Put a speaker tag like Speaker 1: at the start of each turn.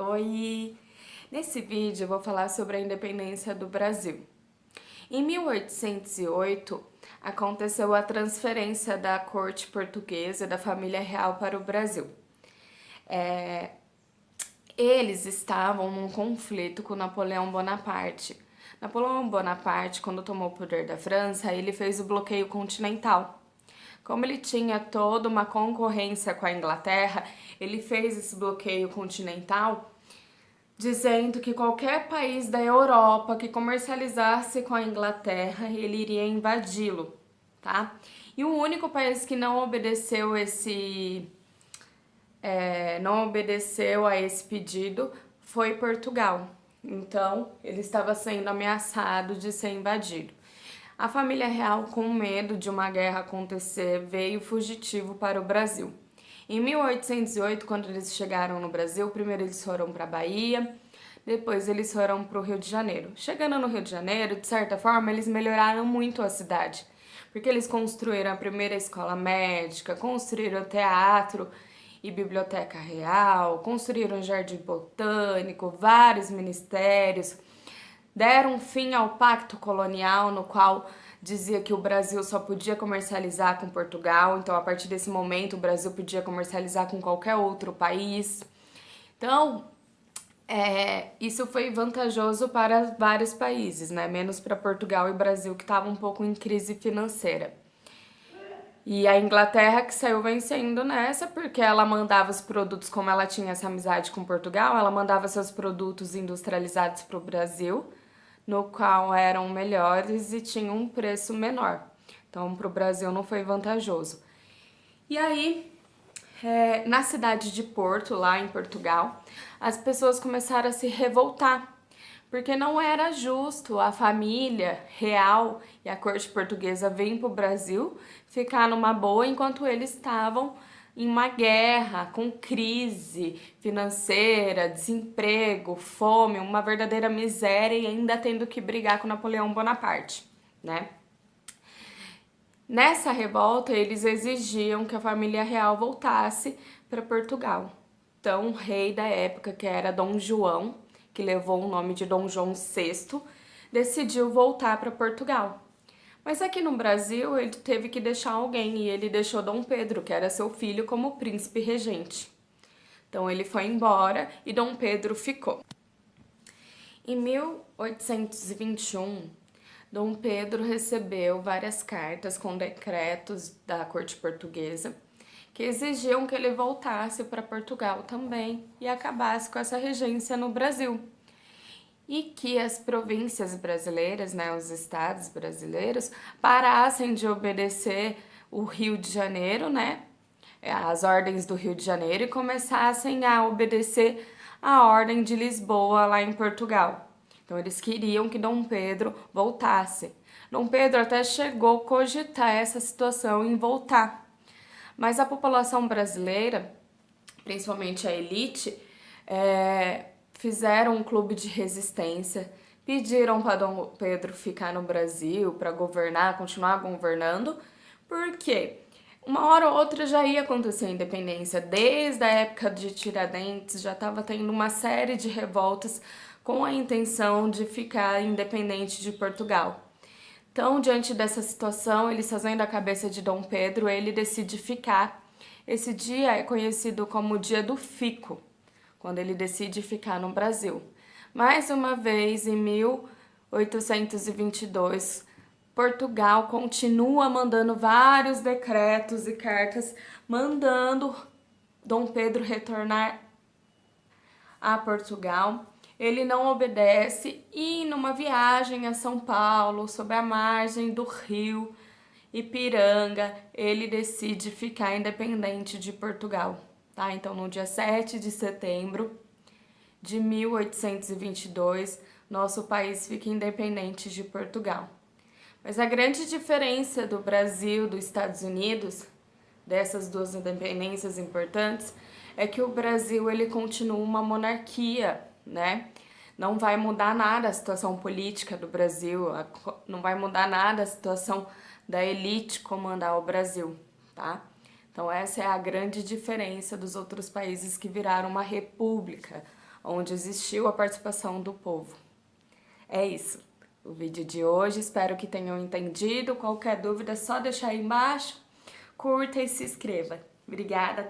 Speaker 1: Oi! Nesse vídeo eu vou falar sobre a independência do Brasil. Em 1808 aconteceu a transferência da corte portuguesa da família real para o Brasil. Eles estavam num conflito com Napoleão Bonaparte. Napoleão Bonaparte, quando tomou o poder da França, ele fez o bloqueio continental. Como ele tinha toda uma concorrência com a Inglaterra, ele fez esse bloqueio continental, dizendo que qualquer país da Europa que comercializasse com a Inglaterra, ele iria invadi-lo, tá? E o único país que não obedeceu a esse pedido foi Portugal. Então, ele estava sendo ameaçado de ser invadido. A família real, com medo de uma guerra acontecer, veio fugitivo para o Brasil. Em 1808, quando eles chegaram no Brasil, primeiro eles foram para a Bahia, depois eles foram para o Rio de Janeiro. Chegando no Rio de Janeiro, de certa forma, eles melhoraram muito a cidade, porque eles construíram a primeira escola médica, construíram o teatro e biblioteca real, construíram um jardim botânico, vários ministérios, deram fim ao pacto colonial, no qual dizia que o Brasil só podia comercializar com Portugal, então a partir desse momento o Brasil podia comercializar com qualquer outro país. Então, isso foi vantajoso para vários países, né? Menos para Portugal e Brasil, que estavam um pouco em crise financeira. E a Inglaterra que saiu vencendo nessa, porque ela mandava os produtos, como ela tinha essa amizade com Portugal, ela mandava seus produtos industrializados para o Brasil, no qual eram melhores e tinham um preço menor. Então, para o Brasil não foi vantajoso. E aí, na cidade de Porto, lá em Portugal, as pessoas começaram a se revoltar, porque não era justo a família real e a corte portuguesa virem para o Brasil ficar numa boa enquanto eles estavam em uma guerra, com crise financeira, desemprego, fome, uma verdadeira miséria e ainda tendo que brigar com Napoleão Bonaparte, né? Nessa revolta, eles exigiam que a família real voltasse para Portugal. Então, o rei da época, que era Dom João, que levou o nome de Dom João VI, decidiu voltar para Portugal. Mas aqui no Brasil, ele teve que deixar alguém, e ele deixou Dom Pedro, que era seu filho, como príncipe regente. Então, ele foi embora e Dom Pedro ficou. Em 1821, Dom Pedro recebeu várias cartas com decretos da corte portuguesa que exigiam que ele voltasse para Portugal também e acabasse com essa regência no Brasil. E que as províncias brasileiras, né, os estados brasileiros, parassem de obedecer o Rio de Janeiro, né, as ordens do Rio de Janeiro, e começassem a obedecer a ordem de Lisboa lá em Portugal. Então eles queriam que Dom Pedro voltasse. Dom Pedro até chegou a cogitar essa situação em voltar. Mas a população brasileira, principalmente a elite, fizeram um clube de resistência, pediram para Dom Pedro ficar no Brasil, para governar, continuar governando, porque uma hora ou outra já ia acontecer a independência. Desde a época de Tiradentes já estava tendo uma série de revoltas com a intenção de ficar independente de Portugal. Então, diante dessa situação, eles fazendo a cabeça de Dom Pedro, ele decide ficar. Esse dia é conhecido como o Dia do Fico, quando ele decide ficar no Brasil. Mais uma vez, em 1822, Portugal continua mandando vários decretos e cartas, mandando Dom Pedro retornar a Portugal. Ele não obedece e numa viagem a São Paulo, sob a margem do rio Ipiranga, ele decide ficar independente de Portugal, tá? Então, no dia 7 de setembro de 1822, nosso país fica independente de Portugal. Mas a grande diferença do Brasil e dos Estados Unidos, dessas duas independências importantes, é que o Brasil ele continua uma monarquia, né? Não vai mudar nada a situação política do Brasil, não vai mudar nada a situação da elite comandar o Brasil, tá? Então essa é a grande diferença dos outros países que viraram uma república. onde existiu a participação do povo. É isso, o vídeo de hoje, espero que tenham entendido. Qualquer dúvida é só deixar aí embaixo, curta e se inscreva. Obrigada!